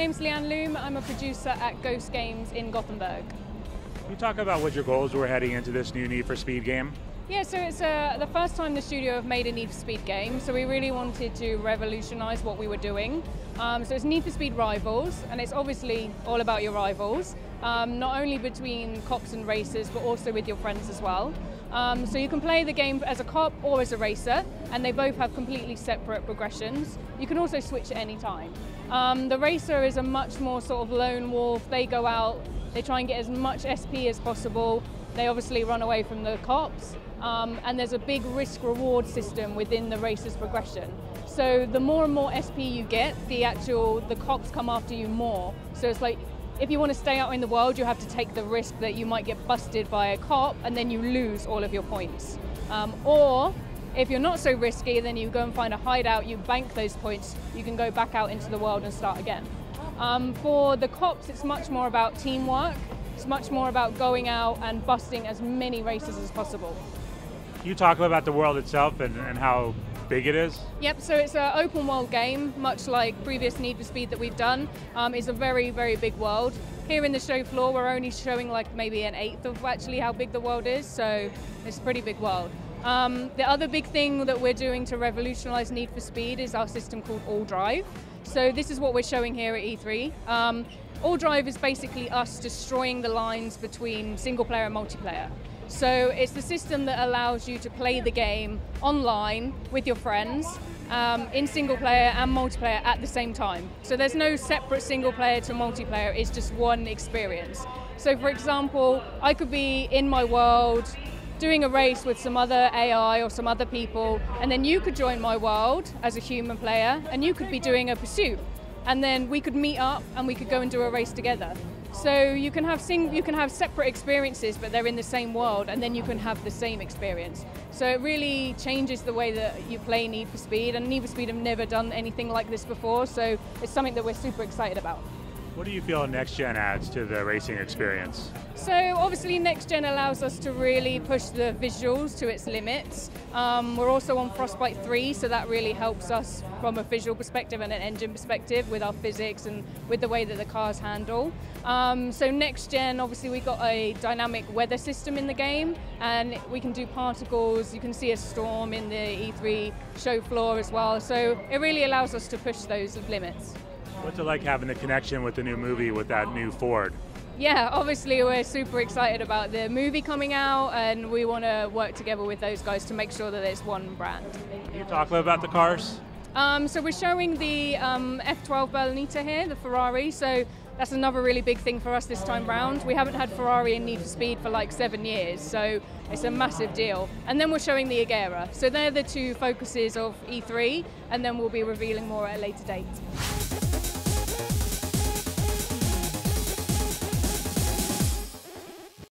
name's Leanne Loombe. I'm a producer at Ghost Games in Gothenburg. Can you talk about what your goals were heading into this new Need for Speed game? Yeah, so it's the first time the studio have made a Need for Speed game, so we really wanted to revolutionize what we were doing. So it's Need for Speed Rivals, and it's obviously all about your rivals, not only between cops and racers, but also with your friends as well. So you can play the game as a cop or as a racer, and they both have completely separate progressions. You can also switch at any time. The racer is a much more sort of lone wolf. They go out, they try and get as much SP as possible. They obviously run away from the cops, and there's a big risk-reward system within the racer's progression. So the more and more SP you get, the cops come after you more. So it's like, if you want to stay out in the world, you have to take the risk that you might get busted by a cop and then you lose all of your points. Or if you're not so risky, then you go and find a hideout, you bank those points, you can go back out into the world and start again. For the cops, it's much more about teamwork. It's much more about going out and busting as many races as possible. Can you talk about the world itself and how big it is? Yep, so it's an open world game, much like previous Need for Speed that we've done. It's a very, very big world. Here in the show floor, we're only showing like maybe an eighth of actually how big the world is, so it's a pretty big world. The other big thing that we're doing to revolutionize Need for Speed is our system called All Drive. So this is what we're showing here at E3. All Drive is basically us destroying the lines between single player and multiplayer. So it's the system that allows you to play the game online with your friends in single player and multiplayer at the same time. So there's no separate single player to multiplayer, it's just one experience. So for example, I could be in my world doing a race with some other AI or some other people, and then you could join my world as a human player and you could be doing a pursuit. And then we could meet up and we could go and do a race together. So you can have separate experiences, but they're in the same world, and then you can have the same experience. So it really changes the way that you play Need for Speed, and Need for Speed have never done anything like this before, so it's something that we're super excited about. What do you feel Next Gen adds to the racing experience? So obviously Next Gen allows us to really push the visuals to its limits. We're also on Frostbite 3, so that really helps us from a visual perspective and an engine perspective with our physics and with the way that the cars handle. So Next Gen, obviously we got a dynamic weather system in the game, and we can do particles. You can see a storm in the E3 show floor as well. So it really allows us to push those limits. What's it like having the connection with the new movie with that new Ford? Yeah, obviously we're super excited about the movie coming out, and we want to work together with those guys to make sure that it's one brand. Can you talk a little about the cars? So we're showing the F12 Bellonita here, the Ferrari, so that's another really big thing for us this time round. We haven't had Ferrari in Need for Speed for like 7 years, so it's a massive deal. And then we're showing the Agera. So they're the two focuses of E3, and then we'll be revealing more at a later date.